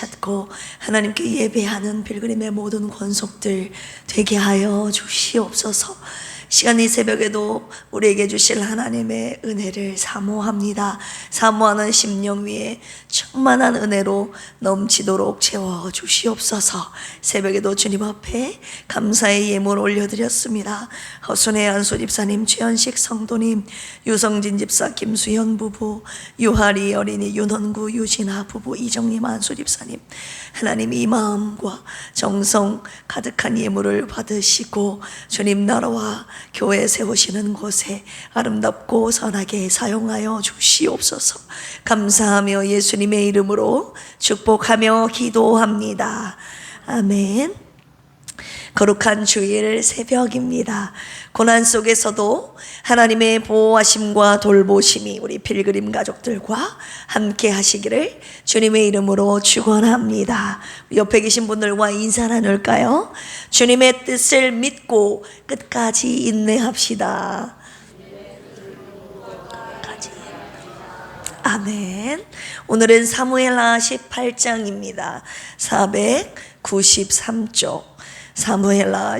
찾고 하나님께 예배하는 필그림의 모든 권속들 되게 하여 주시옵소서. 시간 이 새벽에도 우리에게 주실 하나님의 은혜를 사모합니다. 사모하는 심령 위에 충만한 은혜로 넘치도록 채워 주시옵소서. 새벽에도 주님 앞에 감사의 예물 올려드렸습니다. 허순의 안수 집사님, 최현식 성도님, 유성진 집사, 김수현 부부, 유하리 어린이, 윤원구, 유진아 부부, 이정님 안수 집사님, 하나님 이 마음과 정성 가득한 예물을 받으시고 주님 나라와 교회 세우시는 곳에 아름답고 선하게 사용하여 주시옵소서. 감사하며 예수님의 이름으로 축복하며 기도합니다. 아멘. 거룩한 주일 새벽입니다. 고난 속에서도 하나님의 보호하심과 돌보심이 우리 필그림 가족들과 함께 하시기를 주님의 이름으로 축원합니다. 옆에 계신 분들과 인사 나눌까요? 주님의 뜻을 믿고 끝까지 인내합시다. 아멘. 오늘은 사무엘하 18장입니다. 493쪽. 사무엘하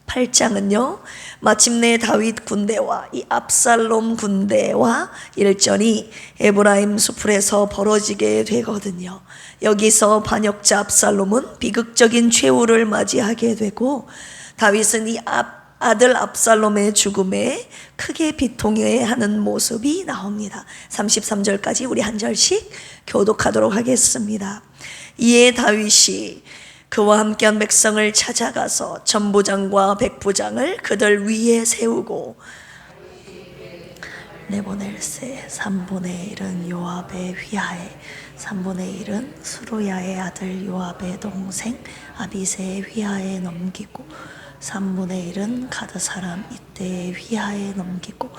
18장은요, 마침내 다윗 군대와 이 압살롬 군대와 일전이 에브라임 수풀에서 벌어지게 되거든요. 여기서 반역자 압살롬은 비극적인 최후를 맞이하게 되고, 다윗은 이 아들 압살롬의 죽음에 크게 비통해하는 모습이 나옵니다. 33절까지 우리 한 절씩 교독하도록 하겠습니다. 이에 다윗이 그와 함께한 백성을 찾아가서 천부장과 백부장을 그들 위에 세우고, 네보낼 새 3분의 1은 요압의 휘하에, 3분의 1은 수루야의 아들 요압의 동생 아비새의 휘하에 넘기고, 3분의 1은 가드 사람 이때의 휘하에 넘기고,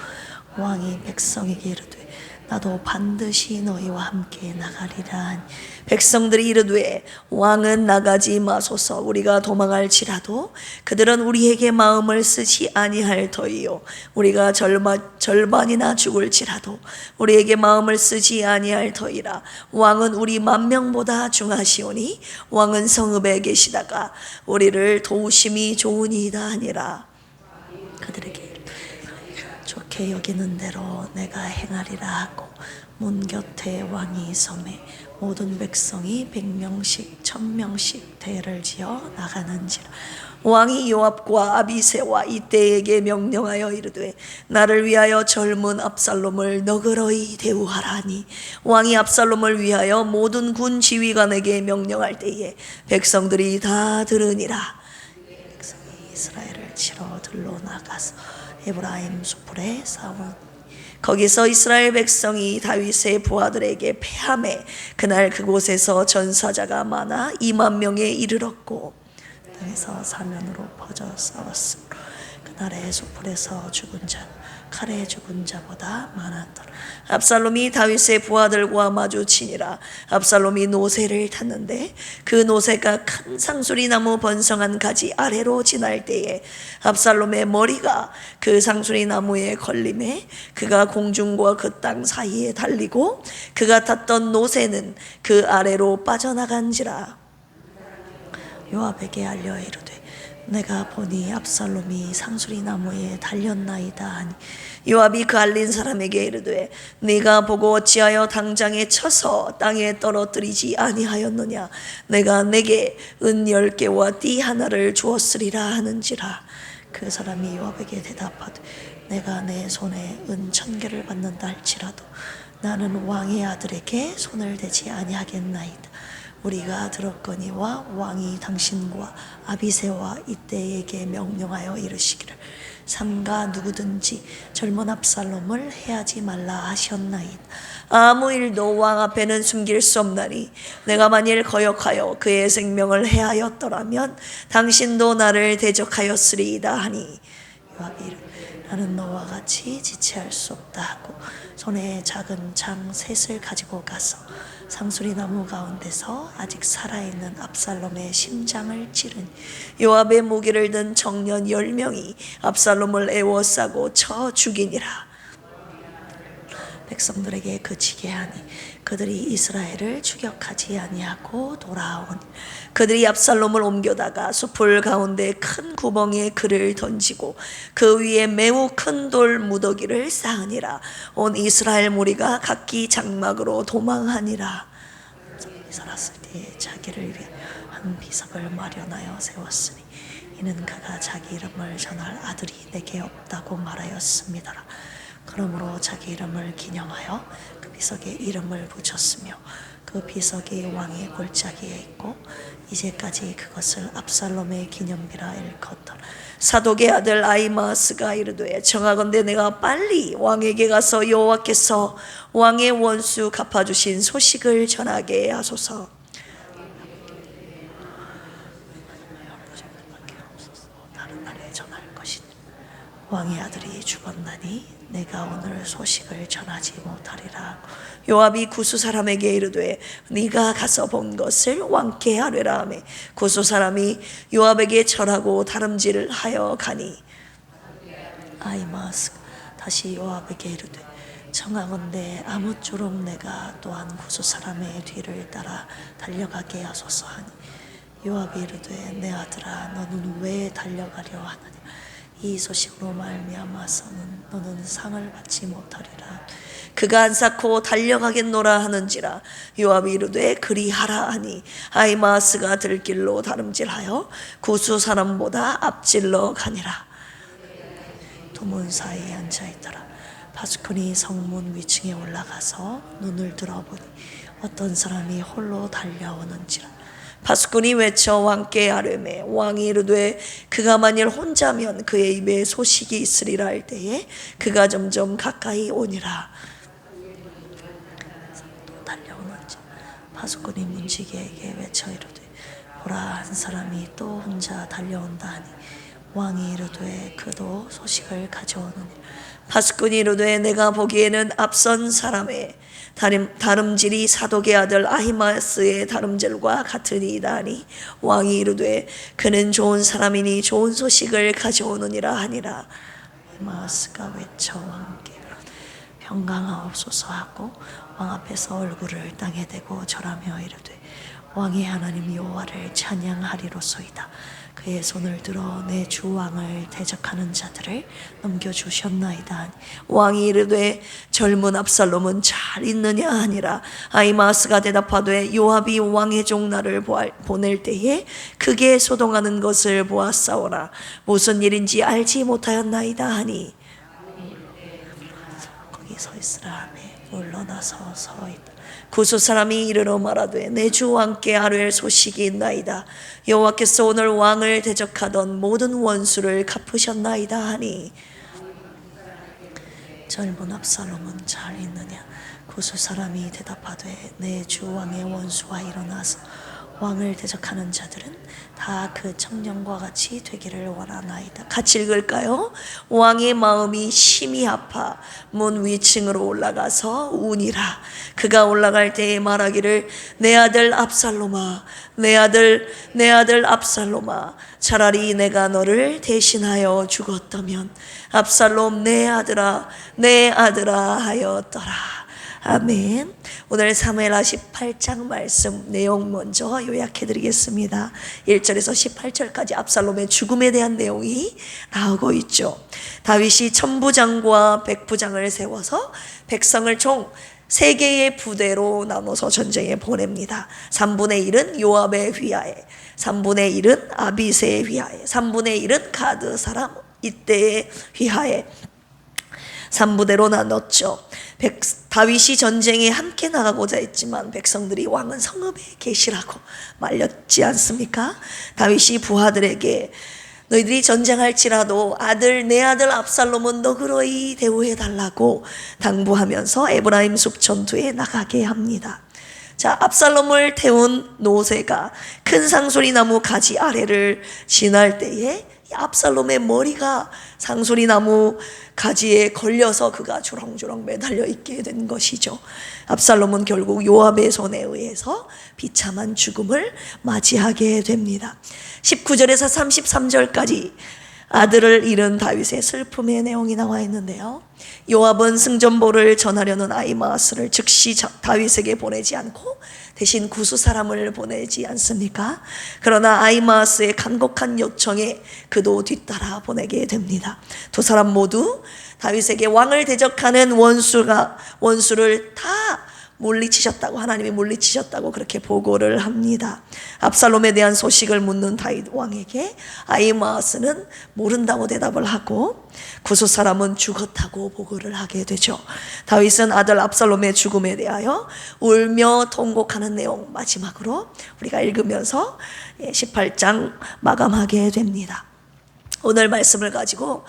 왕이 백성에게 이르되 나도 반드시 너희와 함께 나가리라 하니, 백성들이 이르되 왕은 나가지 마소서. 우리가 도망할지라도 그들은 우리에게 마음을 쓰지 아니할 터이요, 우리가 절반이나 죽을지라도 우리에게 마음을 쓰지 아니할 터이라. 왕은 우리 10,000명보다 중하시오니 왕은 성읍에 계시다가 우리를 도우심이 좋으니이다 하니라. 그들에게 좋게 여기는 대로 내가 행하리라 하고, 문 곁에 왕이 섬에 모든 백성이 100명씩 1000명씩 대를 지어 나가는지라. 왕이 요압과 아비새와 이때에게 명령하여 이르되 나를 위하여 젊은 압살롬을 너그러이 대우하라니, 왕이 압살롬을 위하여 모든 군 지휘관에게 명령할 때에 백성들이 다 들으니라. 백성이 이스라엘을 치러 들러 나가서 에브라임 수풀에 싸운, 거기서 이스라엘 백성이 다윗의 부하들에게 패하매 그날 그곳에서 전사자가 많아 20,000명에 이르렀고, 땅에서 사면으로 퍼져 싸웠으므로 그날의 수풀에서 죽은 자 칼에 죽은 자보다 많았더라. 압살롬이 다윗의 부하들과 마주치니라. 압살롬이 노새를 탔는데 그 노새가 큰 상수리 나무 번성한 가지 아래로 지날 때에 압살롬의 머리가 그 상수리 나무에 걸림에 그가 공중과 그 땅 사이에 달리고 그가 탔던 노새는 그 아래로 빠져나간지라. 요압에게 알려 이르되 내가 보니 압살롬이 상수리 나무에 달렸나이다 하니, 요압이 그 알린 사람에게 이르되 네가 보고 어찌하여 당장에 쳐서 땅에 떨어뜨리지 아니하였느냐. 내가 내게 은 10개와 띠 하나를 주었으리라 하는지라. 그 사람이 요압에게 대답하되 내가 내 손에 은 1000개를 받는다 할지라도 나는 왕의 아들에게 손을 대지 아니하겠나이다. 우리가 들었거니와 왕이 당신과 아비새와 이때에게 명령하여 이르시기를 삼가 누구든지 젊은 압살롬을 해하지 말라 하셨나이다. 아무 일도 왕 앞에는 숨길 수 없나니 내가 만일 거역하여 그의 생명을 해하였더라면 당신도 나를 대적하였으리이다 하니, 요압이 이르되 나는 너와 같이 지체할 수 없다 하고 손에 작은 창 셋을 가지고 가서 상수리 나무 가운데서 아직 살아있는 압살롬의 심장을 찌르니, 요압의 무기를 든 청년 10명이 압살롬을 애워싸고 쳐 죽이니라. 백성들에게 그치게 하니 그들이 이스라엘을 추격하지 아니하고 돌아오니 그들이 압살롬을 옮겨다가 숲을 가운데 큰 구멍에 그를 던지고 그 위에 매우 큰 돌 무더기를 쌓으니라. 온 이스라엘 무리가 각기 장막으로 도망하니라. 살았을 때에 자기를 위해 한 비석을 마련하여 세웠으니 이는 그가 자기 이름을 전할 아들이 내게 없다고 말하였습니다. 그러므로 자기 이름을 기념하여 그 비석에 이름을 붙였으며 그 비석이 왕의 골짜기에 있고 이제까지 그것을 압살롬의 기념비라 일컫더라. 사독의 아들 아히마아스가 이르되 청하건대 내가 빨리 왕에게 가서 여호와께서 왕의 원수 갚아주신 소식을 전하게 하소서. 다른 날에 전할 것이니 왕의 아들이 죽었나니 내가 오늘 소식을 전하지 못하리라. 요압이 구스 사람에게 이르되 네가 가서 본 것을 왕께 하뢰라 하며 구스 사람이 요압에게 절하고 다름질을 하여 가니 아히마아스가 다시 요압에게 이르되 청하건대 아무쪼록 내가 또한 구스 사람의 뒤를 따라 달려가게 하소서 하니 요압이 이르되 내 아들아 너는 왜 달려가려 하느냐. 이 소식으로 말미암아서는 너는 상을 받지 못하리라. 그가 안쌓고 달려가겠노라 하는지라. 요압이 이르되 그리하라 하니 아히마아스가 들길로 다름질하여 구스 사람보다 앞질러 가니라. 도문 사이에 앉아있더라. 바스콘이 성문 위층에 올라가서 눈을 들어보니 어떤 사람이 홀로 달려오는지라. 바스콘이 외쳐 왕께 아뢰매 왕이 이르되 그가 만일 혼자면 그의 입에 소식이 있으리라 할 때에 그가 점점 가까이 오니라. 또 달려오는지 바스콘이 문지기에게 외쳐 이르되 보라 한 사람이 또 혼자 달려온다 하니 왕이 이르되 그도 소식을 가져오느니라. 바스콘이 이르되 내가 보기에는 앞선 사람의 다름질이 사독의 아들 아히마아스의 다름질과 같으니이다 하니 왕이 이르되 그는 좋은 사람이니 좋은 소식을 가져오느니라 하니라. 아히마아스가 외쳐 왕께 평강하옵소서 하고 왕 앞에서 얼굴을 땅에 대고 절하며 이르되 왕의 하나님 여호와를 찬양하리로소이다. 그의 손을 들어 내 주 왕을 대적하는 자들을 넘겨주셨나이다. 왕이 이르되 젊은 압살롬은 잘 있느냐 하니라. 아히마아스가 대답하되 요압이 왕의 종 나를 보낼 때에 크게 소동하는 것을 보았사오나 무슨 일인지 알지 못하였나이다 하니 거기 서 있으라 하며 물러나서 서 있다. 구스 사람이 이르러 말하되 내 주 왕께 아뢰 소식이 있나이다. 여호와께서 오늘 왕을 대적하던 모든 원수를 갚으셨나이다 하니 젊은 압살롬은 잘 있느냐. 구스 사람이 대답하되 내 주 왕의 원수가 일어나서 왕을 대적하는 자들은 다 그 청년과 같이 되기를 원하나이다. 같이 읽을까요? 왕의 마음이 심히 아파 문 위층으로 올라가서 우니라. 그가 올라갈 때에 말하기를 내 아들 압살롬아 내 아들 압살롬아 차라리 내가 너를 대신하여 죽었다면 압살롬 내 아들아 하였더라. 아멘. 오늘 사무엘하 18장 말씀 내용 먼저 요약해드리겠습니다. 1절에서 18절까지 압살롬의 죽음에 대한 내용이 나오고 있죠. 다윗이 천부장과 백부장을 세워서 백성을 총 3개의 부대로 나눠서 전쟁에 보냅니다. 3분의 1은 요압의 휘하에, 3분의 1은 아비새의 휘하에, 3분의 1은 가드 사람 이때의 휘하에 3부대로 나눴죠. 다윗이 전쟁에 함께 나가고자 했지만 백성들이 왕은 성읍에 계시라고 말렸지 않습니까? 다윗이 부하들에게 너희들이 전쟁할지라도 내 아들 압살롬은 너그러이 대우해달라고 당부하면서 에브라임 숲 전투에 나가게 합니다. 자, 압살롬을 태운 노새가 큰 상소리나무 가지 아래를 지날 때에 압살롬의 머리가 상소리나무 가지에 걸려서 그가 주렁주렁 매달려 있게 된 것이죠. 압살롬은 결국 요압의 손에 의해서 비참한 죽음을 맞이하게 됩니다. 19절에서 33절까지 아들을 잃은 다윗의 슬픔의 내용이 나와 있는데요. 요압은 승전보를 전하려는 아히마아스를 즉시 다윗에게 보내지 않고 대신 구수 사람을 보내지 않습니까? 그러나 아히마아스의 간곡한 요청에 그도 뒤따라 보내게 됩니다. 두 사람 모두 다윗에게 왕을 대적하는 원수를 다 물리치셨다고, 하나님이 물리치셨다고 그렇게 보고를 합니다. 압살롬에 대한 소식을 묻는 다윗 왕에게 아히마아스는 모른다고 대답을 하고 구수 사람은 죽었다고 보고를 하게 되죠. 다윗은 아들 압살롬의 죽음에 대하여 울며 통곡하는 내용 마지막으로 우리가 읽으면서 18장 마감하게 됩니다. 오늘 말씀을 가지고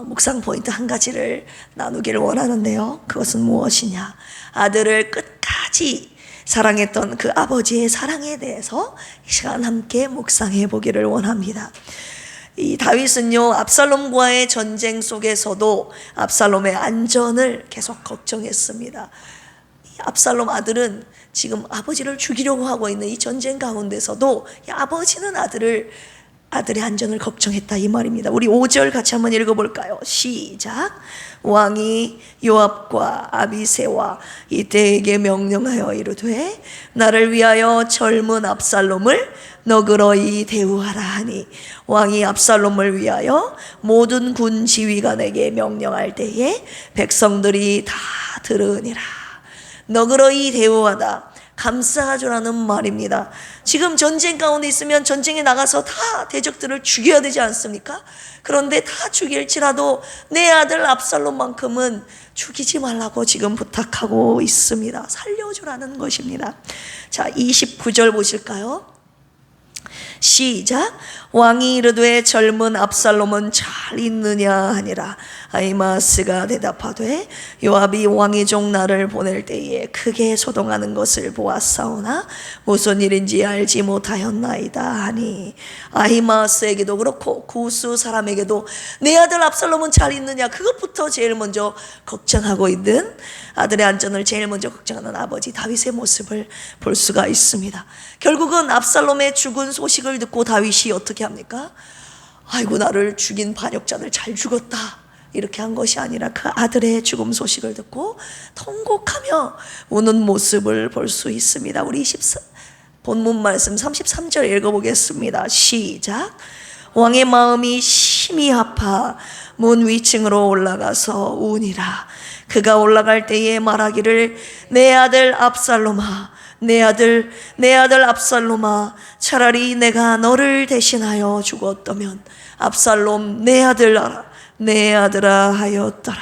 묵상 포인트 한 가지를 나누기를 원하는데요. 그것은 무엇이냐? 아들을 끝까지 사랑했던 그 아버지의 사랑에 대해서 이 시간 함께 묵상해 보기를 원합니다. 이 다윗은요, 압살롬과의 전쟁 속에서도 압살롬의 안전을 계속 걱정했습니다. 이 압살롬 아들은 지금 아버지를 죽이려고 하고 있는 이 전쟁 가운데서도 이 아버지는 아들의 안전을 걱정했다, 이 말입니다. 우리 5절 같이 한번 읽어볼까요? 시작. 왕이 요압과 아비새와 이때에게 명령하여 이르되 나를 위하여 젊은 압살롬을 너그러이 대우하라 하니 왕이 압살롬을 위하여 모든 군 지휘관에게 명령할 때에 백성들이 다 들으니라. 너그러이 대우하다, 감싸주라는 말입니다. 지금 전쟁 가운데 있으면 전쟁에 나가서 다 대적들을 죽여야 되지 않습니까? 그런데 다 죽일지라도 내 아들 압살롬만큼은 죽이지 말라고 지금 부탁하고 있습니다. 살려주라는 것입니다. 자, 29절 보실까요? 시작. 왕이 이르되 젊은 압살롬은 잘 있느냐 하니라. 아히마아스가 대답하되 요압이 왕의 종 나를 보낼 때에 크게 소동하는 것을 보았사오나 무슨 일인지 알지 못하였나이다 하니, 아히마아스에게도 그렇고 구수 사람에게도 내 아들 압살롬은 잘 있느냐, 그것부터 제일 먼저 걱정하고 있는, 아들의 안전을 제일 먼저 걱정하는 아버지 다윗의 모습을 볼 수가 있습니다. 결국은 압살롬의 죽은 소식을 듣고 다윗이 어떻게 합니까? 아이고, 나를 죽인 반역자들 잘 죽었다, 이렇게 한 것이 아니라 그 아들의 죽음 소식을 듣고 통곡하며 우는 모습을 볼 수 있습니다. 우리 본문 말씀 33절 읽어보겠습니다. 시작. 왕의 마음이 심히 아파 문 위층으로 올라가서 우니라. 그가 올라갈 때에 말하기를 내 아들 압살롬아, 내 아들 압살롬아, 차라리 내가 너를 대신하여 죽었다면 압살롬 내 아들아 하였더라.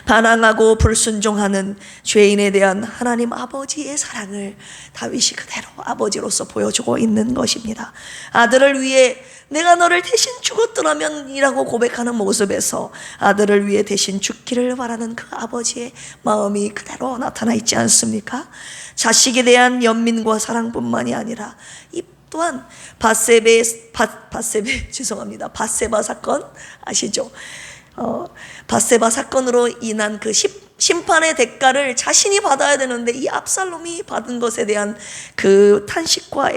반항하고 불순종하는 죄인에 대한 하나님 아버지의 사랑을 다윗이 그대로 아버지로서 보여주고 있는 것입니다. 아들을 위해 내가 너를 대신 죽었더라면 이라고 고백하는 모습에서 아들을 위해 대신 죽기를 바라는 그 아버지의 마음이 그대로 나타나 있지 않습니까? 자식에 대한 연민과 사랑뿐만이 아니라 이 또한 바세바 사건 아시죠? 바세바 사건으로 인한 그 심판의 대가를 자신이 받아야 되는데 이 압살롬이 받은 것에 대한 그 탄식과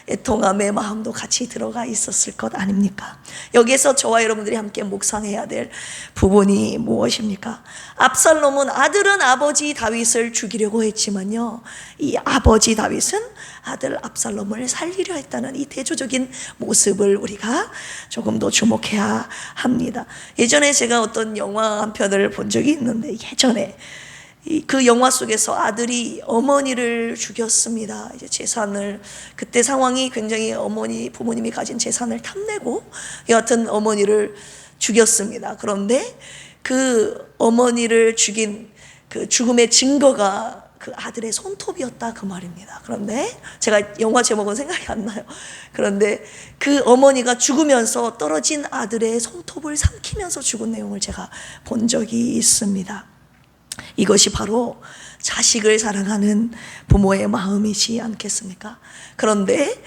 애통함의 마음도 같이 들어가 있었을 것 아닙니까? 여기에서 저와 여러분들이 함께 묵상해야 될 부분이 무엇입니까? 압살롬은 아들은 아버지 다윗을 죽이려고 했지만요, 이 아버지 다윗은 아들 압살롬을 살리려 했다는 이 대조적인 모습을 우리가 조금 더 주목해야 합니다. 예전에 제가 어떤 영화 한 편을 본 적이 있는데, 예전에 그 영화 속에서 아들이 어머니를 죽였습니다. 이제 재산을, 그때 상황이 굉장히 부모님이 가진 재산을 탐내고 여하튼 어머니를 죽였습니다. 그런데 그 어머니를 죽인 그 죽음의 증거가 그 아들의 손톱이었다, 그 말입니다. 그런데 제가 영화 제목은 생각이 안 나요. 그런데 그 어머니가 죽으면서 떨어진 아들의 손톱을 삼키면서 죽은 내용을 제가 본 적이 있습니다. 이것이 바로 자식을 사랑하는 부모의 마음이지 않겠습니까? 그런데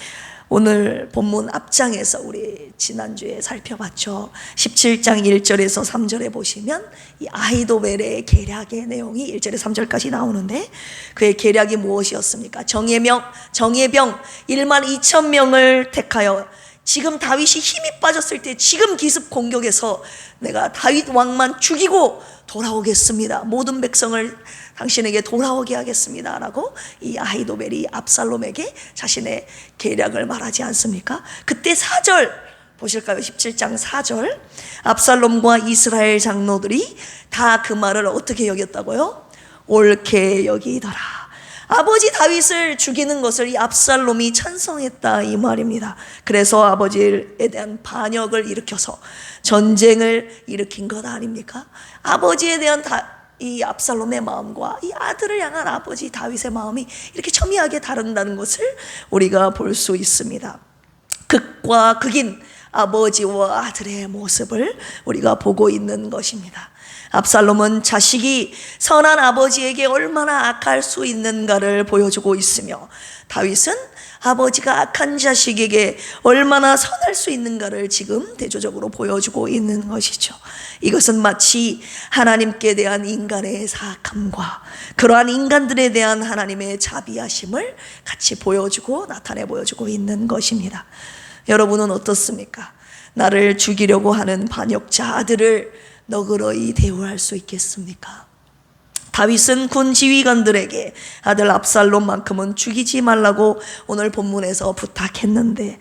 오늘 본문 앞장에서 우리 지난주에 살펴봤죠. 17장 1절에서 3절에 보시면 이 아히도벨의 계략의 내용이 1절에 3절까지 나오는데, 그의 계략이 무엇이었습니까? 정예병 1만 2천 명을 택하여 지금 다윗이 힘이 빠졌을 때 지금 기습 공격에서 내가 다윗 왕만 죽이고 돌아오겠습니다. 모든 백성을 당신에게 돌아오게 하겠습니다 라고 이 아히도벨이 압살롬에게 자신의 계략을 말하지 않습니까? 그때 4절 보실까요? 17장 4절. 압살롬과 이스라엘 장로들이 다 그 말을 어떻게 여겼다고요? 옳게 여기더라. 아버지 다윗을 죽이는 것을 이 압살롬이 찬성했다 이 말입니다. 그래서 아버지에 대한 반역을 일으켜서 전쟁을 일으킨 것 아닙니까? 아버지에 대한 이 압살롬의 마음과 이 아들을 향한 아버지 다윗의 마음이 이렇게 첨예하게 다른다는 것을 우리가 볼 수 있습니다. 극과 극인 아버지와 아들의 모습을 우리가 보고 있는 것입니다. 압살롬은 자식이 선한 아버지에게 얼마나 악할 수 있는가를 보여주고 있으며, 다윗은 아버지가 악한 자식에게 얼마나 선할 수 있는가를 지금 대조적으로 보여주고 있는 것이죠. 이것은 마치 하나님께 대한 인간의 사악함과 그러한 인간들에 대한 하나님의 자비하심을 같이 보여주고 나타내 보여주고 있는 것입니다. 여러분은 어떻습니까? 나를 죽이려고 하는 반역자 아들을 너그러이 대우할 수 있겠습니까? 다윗은 군 지휘관들에게 아들 압살롬만큼은 죽이지 말라고 오늘 본문에서 부탁했는데,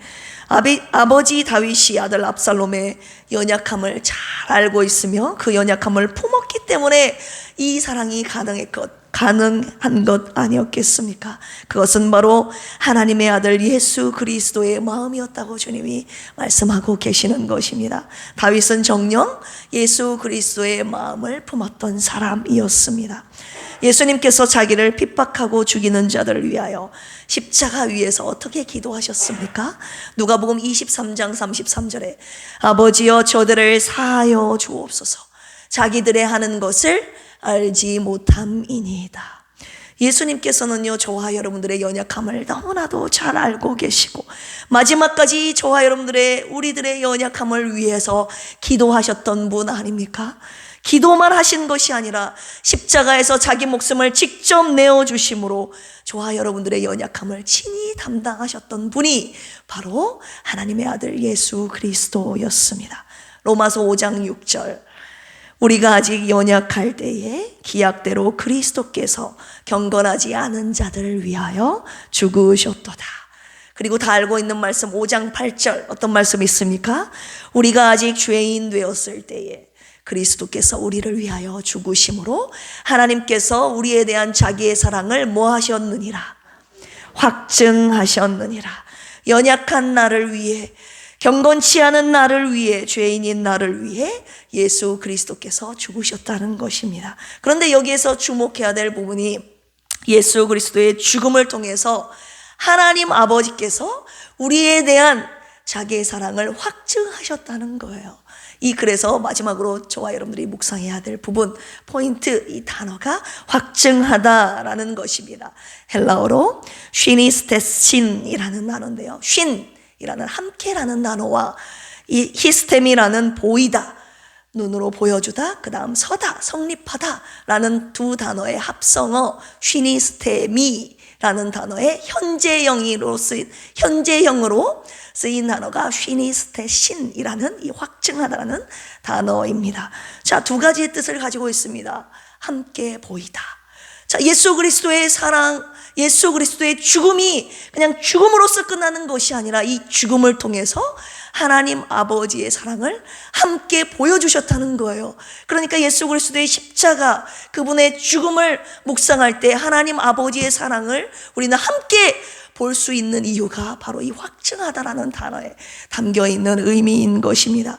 아버지 다윗이 아들 압살롬의 연약함을 잘 알고 있으며 그 연약함을 품었기 때문에 이 사랑이 가능한 것 아니었겠습니까? 그것은 바로 하나님의 아들 예수 그리스도의 마음이었다고 주님이 말씀하고 계시는 것입니다. 다윗은 정녕 예수 그리스도의 마음을 품었던 사람이었습니다. 예수님께서 자기를 핍박하고 죽이는 자들을 위하여 십자가 위에서 어떻게 기도하셨습니까? 누가복음 23장 33절에 아버지여 저들을 사하여 주옵소서 자기들의 하는 것을 알지 못함이니이다. 예수님께서는요, 저와 여러분들의 연약함을 너무나도 잘 알고 계시고 마지막까지 저와 우리들의 연약함을 위해서 기도하셨던 분 아닙니까? 기도만 하신 것이 아니라 십자가에서 자기 목숨을 직접 내어주심으로 저와 여러분들의 연약함을 친히 담당하셨던 분이 바로 하나님의 아들 예수 그리스도였습니다. 로마서 5장 6절 우리가 아직 연약할 때에 기약대로 그리스도께서 경건하지 않은 자들을 위하여 죽으셨도다. 그리고 다 알고 있는 말씀 5장 8절 어떤 말씀이 있습니까? 우리가 아직 죄인 되었을 때에 그리스도께서 우리를 위하여 죽으심으로 하나님께서 우리에 대한 자기의 사랑을 뭐 하셨느니라? 확증하셨느니라. 연약한 나를 위해, 경건치 않은 나를 위해, 죄인인 나를 위해 예수 그리스도께서 죽으셨다는 것입니다. 그런데 여기에서 주목해야 될 부분이 예수 그리스도의 죽음을 통해서 하나님 아버지께서 우리에 대한 자기의 사랑을 확증하셨다는 거예요. 그래서 마지막으로 저와 여러분들이 묵상해야 될 부분, 포인트, 이 단어가 확증하다라는 것입니다. 헬라어로 쉬니스테신이라는 단어인데요. 쉰이라는 함께라는 단어와 이 히스템이라는 보이다, 눈으로 보여주다, 그 다음 서다, 성립하다라는 두 단어의 합성어 쉬니스테미라는 단어의 현재형으로 쓰인 단어가 쉬니스테신이라는 이 확증하다라는 단어입니다. 자, 두 가지의 뜻을 가지고 있습니다. 함께 보이다. 자, 예수 그리스도의 사랑, 예수 그리스도의 죽음이 그냥 죽음으로써 끝나는 것이 아니라 이 죽음을 통해서 하나님 아버지의 사랑을 함께 보여주셨다는 거예요. 그러니까 예수 그리스도의 십자가, 그분의 죽음을 묵상할 때 하나님 아버지의 사랑을 우리는 함께 볼 수 있는 이유가 바로 이 확증하다라는 단어에 담겨있는 의미인 것입니다.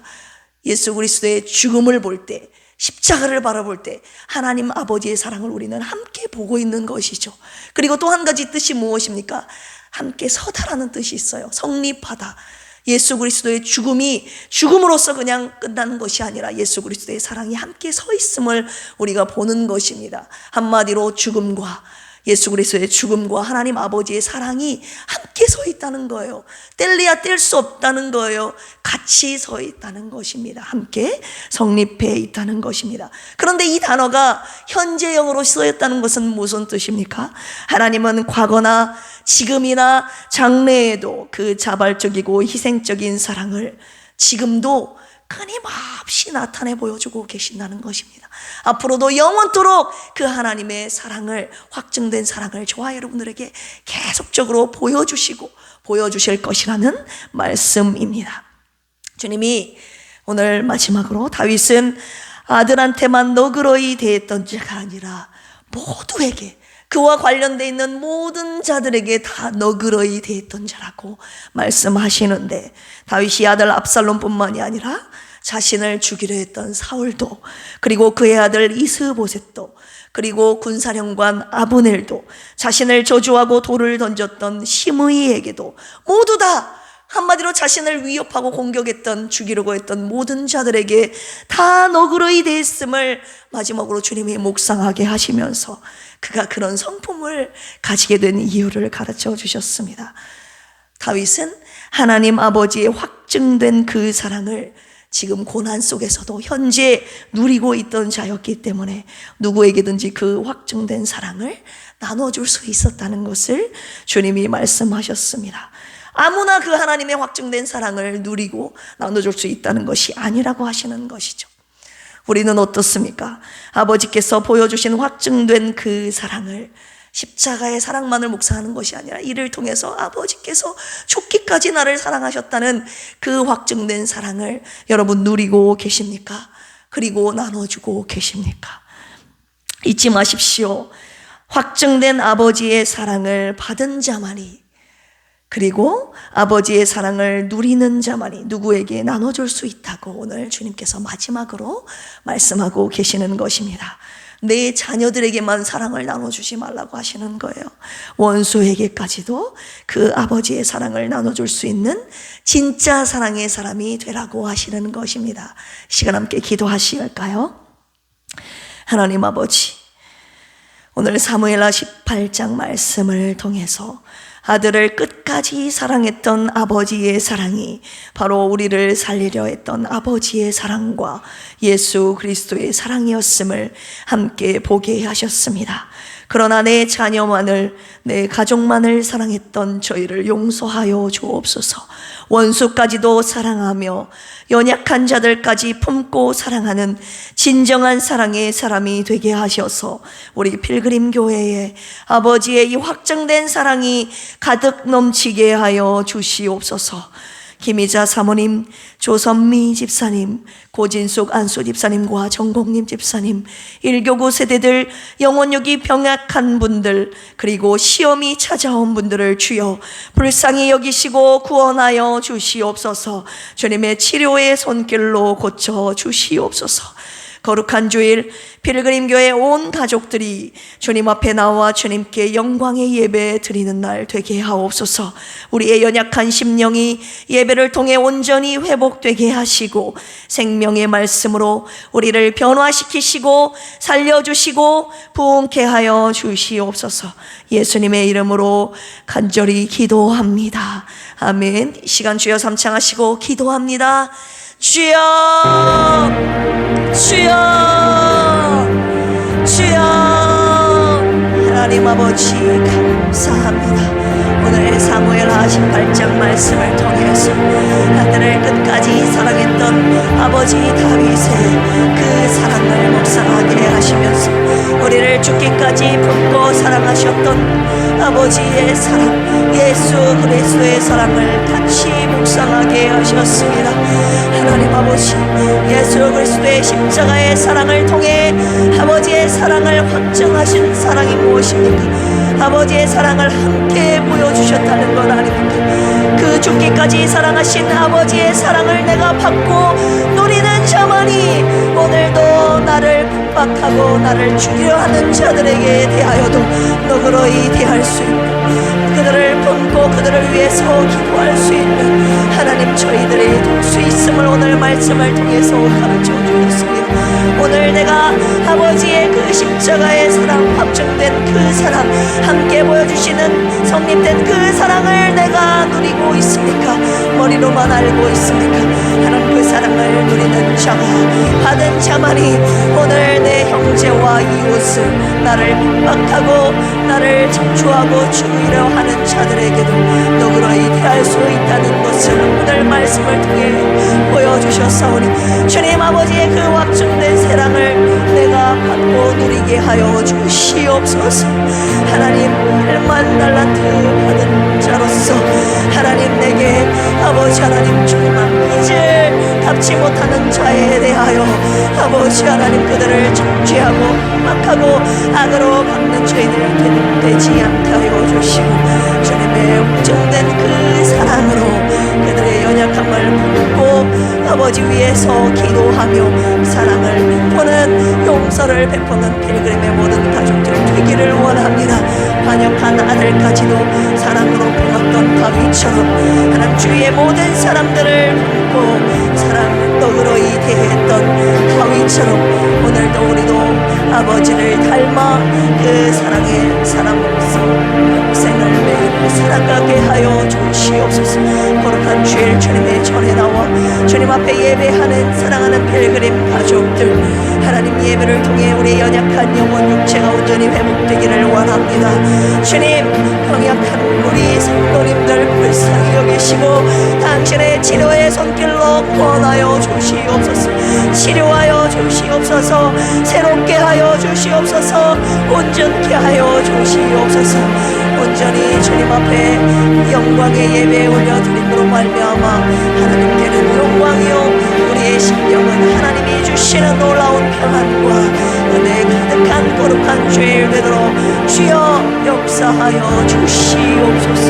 예수 그리스도의 죽음을 볼 때, 십자가를 바라볼 때 하나님 아버지의 사랑을 우리는 함께 보고 있는 것이죠. 그리고 또 한 가지 뜻이 무엇입니까? 함께 서다라는 뜻이 있어요. 성립하다. 예수 그리스도의 죽음이 죽음으로써 그냥 끝나는 것이 아니라 예수 그리스도의 사랑이 함께 서 있음을 우리가 보는 것입니다. 한마디로 죽음과 예수 그리스도의 죽음과 하나님 아버지의 사랑이 함께 서 있다는 거예요. 뗄래야 뗄 수 없다는 거예요. 같이 서 있다는 것입니다. 함께 성립해 있다는 것입니다. 그런데 이 단어가 현재형으로 쓰였다는 것은 무슨 뜻입니까? 하나님은 과거나 지금이나 장래에도 그 자발적이고 희생적인 사랑을 지금도 끊임없이 나타내 보여주고 계신다는 것입니다. 앞으로도 영원토록 그 하나님의 사랑을, 확증된 사랑을 저와 여러분들에게 계속적으로 보여주시고 보여주실 것이라는 말씀입니다. 주님이 오늘 마지막으로 다윗은 아들한테만 너그러이 대했던 자가 아니라 모두에게, 그와 관련되어 있는 모든 자들에게 다 너그러이 대했던 자라고 말씀하시는데, 다윗이 아들 압살롬뿐만이 아니라 자신을 죽이려 했던 사울도, 그리고 그의 아들 이스보셋도, 그리고 군사령관 아브넬도, 자신을 저주하고 돌을 던졌던 시므이에게도 모두 다 한마디로 자신을 위협하고 공격했던, 죽이려고 했던 모든 자들에게 다 너그러이 대했음을 마지막으로 주님이 묵상하게 하시면서 그가 그런 성품을 가지게 된 이유를 가르쳐 주셨습니다. 다윗은 하나님 아버지의 확증된 그 사랑을 지금 고난 속에서도 현재 누리고 있던 자였기 때문에 누구에게든지 그 확증된 사랑을 나눠줄 수 있었다는 것을 주님이 말씀하셨습니다. 아무나 그 하나님의 확증된 사랑을 누리고 나눠줄 수 있다는 것이 아니라고 하시는 것이죠. 우리는 어떻습니까? 아버지께서 보여주신 확증된 그 사랑을, 십자가의 사랑만을 묵상하는 것이 아니라 이를 통해서 아버지께서 죽기까지 나를 사랑하셨다는 그 확증된 사랑을 여러분 누리고 계십니까? 그리고 나눠주고 계십니까? 잊지 마십시오. 확증된 아버지의 사랑을 받은 자만이, 그리고 아버지의 사랑을 누리는 자만이 누구에게 나눠줄 수 있다고 오늘 주님께서 마지막으로 말씀하고 계시는 것입니다. 내 자녀들에게만 사랑을 나눠주지 말라고 하시는 거예요. 원수에게까지도 그 아버지의 사랑을 나눠줄 수 있는 진짜 사랑의 사람이 되라고 하시는 것입니다. 시간 함께 기도하실까요? 하나님 아버지, 오늘 사무엘하 18장 말씀을 통해서 아들을 끝까지 사랑했던 아버지의 사랑이 바로 우리를 살리려 했던 아버지의 사랑과 예수 그리스도의 사랑이었음을 함께 보게 하셨습니다. 그러나 내 자녀만을, 내 가족만을 사랑했던 저희를 용서하여 주옵소서. 원수까지도 사랑하며 연약한 자들까지 품고 사랑하는 진정한 사랑의 사람이 되게 하셔서 우리 필그림 교회에 아버지의 이 확정된 사랑이 가득 넘치게 하여 주시옵소서. 김희자 사모님, 조선미 집사님, 고진숙 안수 집사님과 정곡님 집사님, 일교구 세대들, 영혼력이 병약한 분들, 그리고 시험이 찾아온 분들을 주여 불쌍히 여기시고 구원하여 주시옵소서. 주님의 치료의 손길로 고쳐 주시옵소서. 거룩한 주일 필그림교회 온 가족들이 주님 앞에 나와 주님께 영광의 예배 드리는 날 되게 하옵소서. 우리의 연약한 심령이 예배를 통해 온전히 회복되게 하시고 생명의 말씀으로 우리를 변화시키시고 살려주시고 부흥케 하여 주시옵소서. 예수님의 이름으로 간절히 기도합니다. 아멘. 이 시간 주여 삼창하시고 기도합니다. 주여, 주여, 주여. 하나님 아버지 감사합니다. 오늘 사무엘하 18장 말씀을 통해서 아들을 끝까지 사랑했던 아버지 다윗의 그 사랑을 묵상하게 하시면서 우리를 죽기까지 품고 사랑하셨던 아버지의 사랑, 예수 그리스도의 사랑을 같이 묵상하게 하셨습니다. 하나님 아버지, 예수 그리스도의 십자가의 사랑을 통해 아버지의 사랑을 확증하신 사랑이 무엇입니까? 아버지의 사랑을 함께 보여주셨다는 것 아닙니까? 그 죽기까지 사랑하신 아버지의 사랑을 내가 받고 누리는 자만이 오늘도 나를 핍박하고 나를 죽이려 하는 자들에게 대하여도 너그러이 대할 수 있는, 그들을 품고 그들을 위해서 기도할 수 있는 하나님 저희들이 될 수 있음을 오늘 말씀을 통해서 가르쳐 주셨습니다. 오늘 내가 아버지의 그 십자가의 사랑, 확증된 그 사랑, 함께 보여주시는 성립된 그 사랑을 내가 누리고 있습니까? 머리로만 알고 있습니까? 하나님, 그 사랑을 누리는 자가, 받은 자만이 오늘 내 형제와 이웃을, 나를 핍박하고 나를 청초하고 죽이려 하는 자들에게도 너그러이 대할 수 있다는 것을 오늘 말씀을 통해 보여주셨사오니, 주님 아버지의 그 확증된 사랑을 내가 받고 누리게 하여 주시옵소서. 하나님, 1만 달란트 받은 자로서 하나님, 내게 아버지 하나님 조금만 빚을 갚지 못하는 자에 대하여 아버지 하나님, 그들을 정죄하고 막하고 악으로 갚는 죄인을 되지 않게 하여 주시고, 주님의 확정된 그 사랑으로 그들의 연약함을 품고 아버지 위에서 기도하며 사랑을 베푸는, 용서를 베푸는 필그림의 모든 가족들 되기를 원합니다. 반역한 아들까지도 사랑으로 품었던 다윗처럼 하나님, 주위의 모든 사람들을 품고 사랑 너그러이 대했던 다윗처럼 오늘도 우리도 아버지를 닮아 그 사랑의 사람으로서 평생을 매일 살아가게 하여 주시옵소서. 거룩한 주일 주님의 전에 나와 주님 앞에 예배하는 사랑하는 필그림 가족들, 하나님 예배를 통해 우리 연약한 영혼 육체가 온전히 회복되기를 원합니다. 주님, 병약한 우리 성도님들 불쌍히 여기시고 당신의 치료의 손길로 구원하여 주시옵소서. 치료하여 주시옵소서. 새롭게 하여 주시옵소서. 온전케 하여 주시옵소서. 온전히 주님 앞에 영광의 예배에 올려드림으로 말미암아 하나님께는 영광이요, 우리의 심령은 하나님이 주시는 놀라운 평안과 은혜 가득한 거룩한 주일 되도록 주여 역사하여 주시옵소서.